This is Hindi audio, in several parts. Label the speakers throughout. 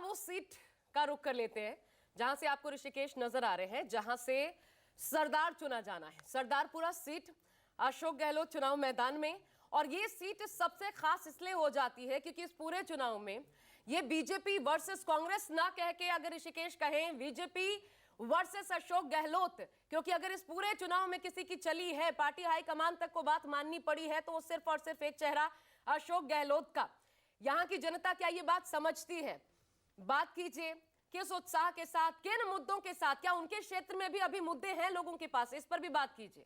Speaker 1: अब उस सीट का रुख कर लेते हैं जहां से आपको ऋषिकेश नजर आ रहे हैं, जहां से सरदार चुना जाना है। सरदारपुरा सीट, अशोक गहलोत चुनाव मैदान में। और ये सीट सबसे खास इसलिए हो जाती है क्योंकि इस पूरे चुनाव में ये बीजेपी वर्सेस कांग्रेस ना कह के अगर ऋषिकेश कहें बीजेपी वर्सेस अशोक गहलोत, क्योंकि अगर इस पूरे चुनाव में किसी की चली है, पार्टी हाईकमान तक को बात माननी पड़ी है, तो वो सिर्फ और सिर्फ एक चेहरा अशोक गहलोत का। यहां की जनता क्या ये बात समझती है? बात कीजिए किस उत्साह के साथ, किन मुद्दों के साथ, क्या उनके क्षेत्र में भी अभी मुद्दे हैं लोगों के पास, इस पर भी बात कीजिए।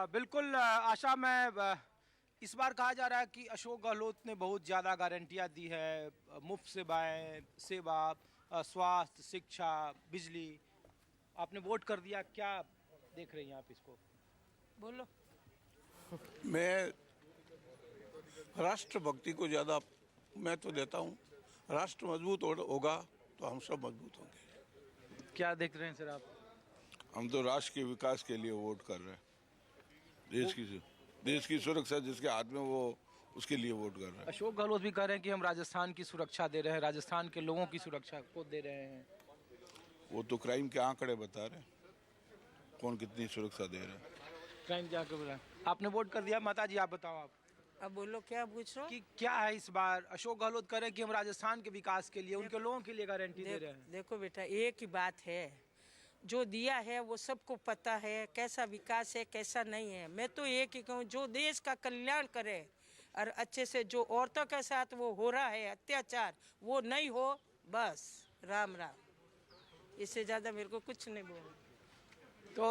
Speaker 2: बिल्कुल आशा, मैं इस बार कहा जा रहा है कि अशोक गहलोत ने बहुत ज़्यादा गारंटियां दी है, मुफ्त सेवा, स्वास्थ्य, शिक्षा, बिजली। आपने वोट कर दिया, क्या देख रही हैं आप इसको? बोलो।
Speaker 3: मैं राष्ट्रभक्ति को ज़्यादा महत्व देता हूँ। राष्ट्र मजबूत होगा तो हम सब मजबूत होंगे।
Speaker 2: क्या देख रहे हैं सर आप?
Speaker 3: हम तो राष्ट्र के विकास के लिए वोट कर रहे हैं। देश की सुरक्षा जिसके हाथ में, वो उसके लिए वोट कर रहे हैं।
Speaker 2: अशोक गहलोत भी कह रहे हैं कि हम राजस्थान की सुरक्षा दे रहे हैं, राजस्थान के लोगों की सुरक्षा को दे रहे हैं।
Speaker 3: वो तो क्राइम के आंकड़े बता रहे हैं, कौन कितनी सुरक्षा दे रहा है।
Speaker 2: क्राइम क्या कर रहा है? आपने वोट कर दिया। माता जी आप बताओ, आप
Speaker 4: अब बोलो, क्या पूछ रहे हो?
Speaker 2: कि क्या है इस बार? अशोक गहलोत कह रहे हैं कि हम राजस्थान के विकास के लिए, उनके लोगों के लिए गारंटी दे रहे हैं।
Speaker 4: देखो बेटा, एक ही बात है, जो दिया है वो सबको पता है, कैसा विकास है कैसा नहीं है। मैं तो एक ही कहूँ, जो देश का कल्याण करे और अच्छे से, जो औरतों के साथ वो हो रहा है अत्याचार, वो नहीं हो, बस राम राम। इससे ज़्यादा मेरे को कुछ नहीं बोलना।
Speaker 2: तो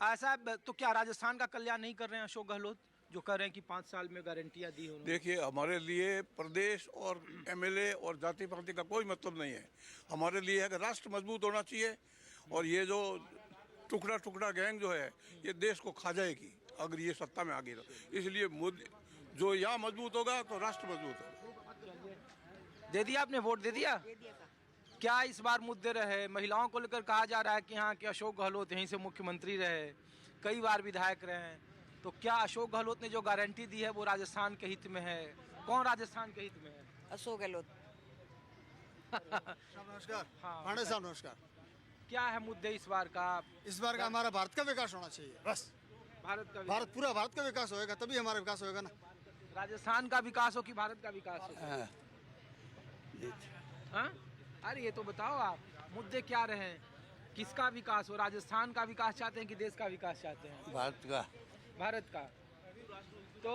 Speaker 2: ऐसा तो क्या राजस्थान का कल्याण नहीं कर रहे हैं अशोक गहलोत, जो कह रहे हैं कि 5 साल में गारंटियां दी उन्होंने?
Speaker 3: देखिए, हमारे लिए प्रदेश और एमएलए और जाति पाति का कोई मतलब नहीं है। हमारे लिए है कि राष्ट्र मजबूत होना चाहिए, और ये जो टुकड़ा टुकड़ा गैंग जो है, ये देश को खा जाएगी अगर ये सत्ता में आ गई तो। इसलिए जो यहाँ मजबूत होगा तो राष्ट्र मजबूत होगा।
Speaker 2: दे दिया आपने? वोट दे दिया? क्या इस बार मुद्दे रहे? महिलाओं को लेकर कहा जा रहा है कि यहाँ के अशोक गहलोत यहीं से मुख्यमंत्री रहे, कई बार विधायक रहे हैं, तो क्या अशोक गहलोत ने जो गारंटी दी है वो राजस्थान के हित में है? कौन राजस्थान के हित में है?
Speaker 4: अशोक गहलोत।
Speaker 5: नमस्कार।
Speaker 2: हाँ,
Speaker 5: पांडे साहब नमस्कार।
Speaker 2: क्या है मुद्दे इस बार का?
Speaker 5: इस बार का हमारा भारत का विकास होना चाहिए, बस। पूरा भारत का विकास होएगा तभी हमारा विकास होएगा ना।
Speaker 2: राजस्थान का विकास हो कि भारत का विकास हो? हाँ? अरे ये तो बताओ आप, मुद्दे क्या रहे? किसका विकास हो? राजस्थान का विकास चाहते हैं कि देश का विकास चाहते हैं? भारत का। तो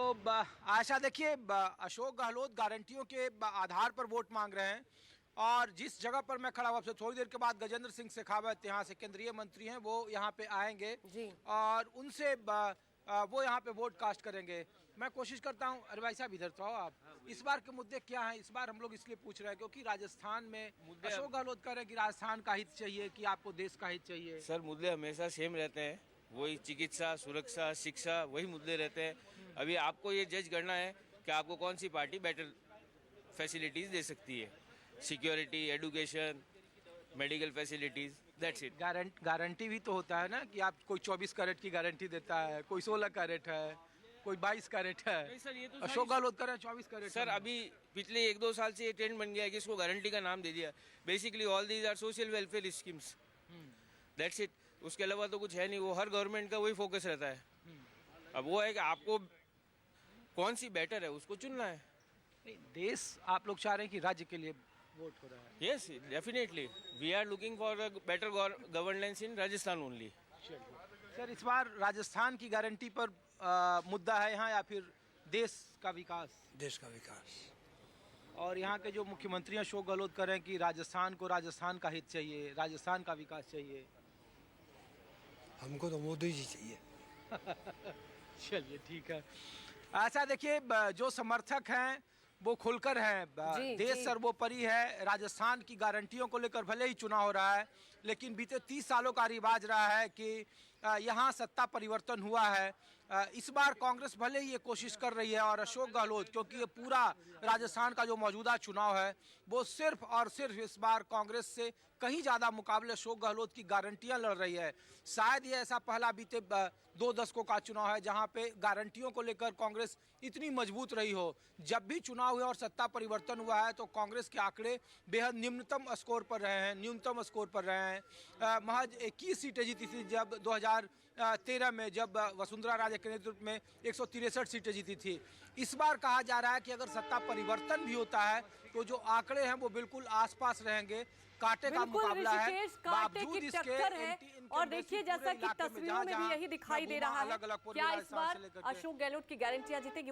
Speaker 2: आशा, देखिए, अशोक गहलोत गारंटियों के आधार पर वोट मांग रहे हैं। और जिस जगह पर मैं खड़ा हूँ, आपसे थोड़ी देर के बाद गजेंद्र सिंह शेखावत, यहाँ से केंद्रीय मंत्री हैं, वो यहाँ पे आएंगे
Speaker 1: जी।
Speaker 2: और उनसे वो यहाँ पे वोट कास्ट करेंगे। मैं कोशिश करता हूँ। अरे भाई साहब, इधर तो आओ आप। इस बार के मुद्दे क्या हैं? इस बार हम लोग इसलिए पूछ रहे हैं क्योंकि राजस्थान में अशोक गहलोत कह रहे हैं कि राजस्थान का हित चाहिए, कि आपको देश का हित चाहिए।
Speaker 6: सर, मुद्दे हमेशा सेम रहते हैं, वही चिकित्सा, सुरक्षा, शिक्षा, वही मुद्दे रहते हैं। अभी आपको ये जज करना है कि आपको कौन सी पार्टी बेटर फैसिलिटीज दे सकती है। Security, education, medical facilities, that's it.
Speaker 2: Guarantee भी तो होता है ना, कि आप कोई 24 कैरेट की गारंटी देता है, कोई 16 कैरेट है, कोई 22 कैरेट है।
Speaker 6: नहीं सर, ये तो
Speaker 2: अशोक गहलोत कर रहे हैं 24 कैरेट।
Speaker 6: सर, अभी पिछले 1-2 साल से ये ट्रेंड बन गया है कि इसको गारंटी का नाम दे दिया। Basically all these are social welfare schemes, that's it. उसके अलावा तो कुछ है नहीं। वो हर गवर्नमेंट का वही फोकस रहता है। अब वो है कि आपको कौन सी बेटर है, उसको चुनना है।
Speaker 2: देश आप लोग चाह रहे हैं कि राज्य के लिए वोट हो रहा है?
Speaker 6: Yes, definitely we are looking for a better governance in Rajasthan only.
Speaker 2: Sir, इस बार राजस्थान की गारंटी पर मुद्दा है यहाँ, या फिर देश का विकास?
Speaker 5: देश का विकास।
Speaker 2: और यहाँ के जो मुख्यमंत्री अशोक गहलोत कर रहे हैं कि राजस्थान को राजस्थान का हित चाहिए, राजस्थान का विकास चाहिए।
Speaker 5: हमको तो मोदी जी चाहिए।
Speaker 2: चलिए ठीक है। ऐसा देखिए, जो समर्थक हैं वो खुलकर हैं। देश सर्वोपरि है। राजस्थान की गारंटियों को लेकर भले ही चुनाव हो रहा है, लेकिन बीते 30 सालों का रिवाज रहा है कि यहाँ सत्ता परिवर्तन हुआ है। इस बार कांग्रेस भले ही ये कोशिश कर रही है और अशोक गहलोत, क्योंकि ये पूरा राजस्थान का जो मौजूदा चुनाव है वो सिर्फ और सिर्फ इस बार कांग्रेस से कहीं ज़्यादा मुकाबले अशोक गहलोत की गारंटियां लड़ रही है। शायद ये ऐसा पहला बीते 2 दशकों का चुनाव है जहां पे गारंटियों को लेकर कांग्रेस इतनी मजबूत रही हो। जब भी चुनाव हुए और सत्ता परिवर्तन हुआ है तो कांग्रेस के आंकड़े बेहद निम्नतम स्कोर पर रहे हैं, न्यूनतम स्कोर पर रहे हैं। महज 21 सीटें जीती थी जब 2013 में, जब वसुंधरा राजे के नेतृत्व में 163 सीटें जीती थी। इस बार कहा जा रहा है कि अगर सत्ता परिवर्तन भी होता है तो जो आंकड़े हैं वो बिल्कुल आसपास रहेंगे। कांटे का मुकाबला है,
Speaker 1: ऋषिकेश कांटे की टक्कर है। और देखिए जैसा कि तस्वीरों में भी यही दिखाई दे रहा है, क्या इस बार अशोक गहलोत की गारंटियां जीतेगी।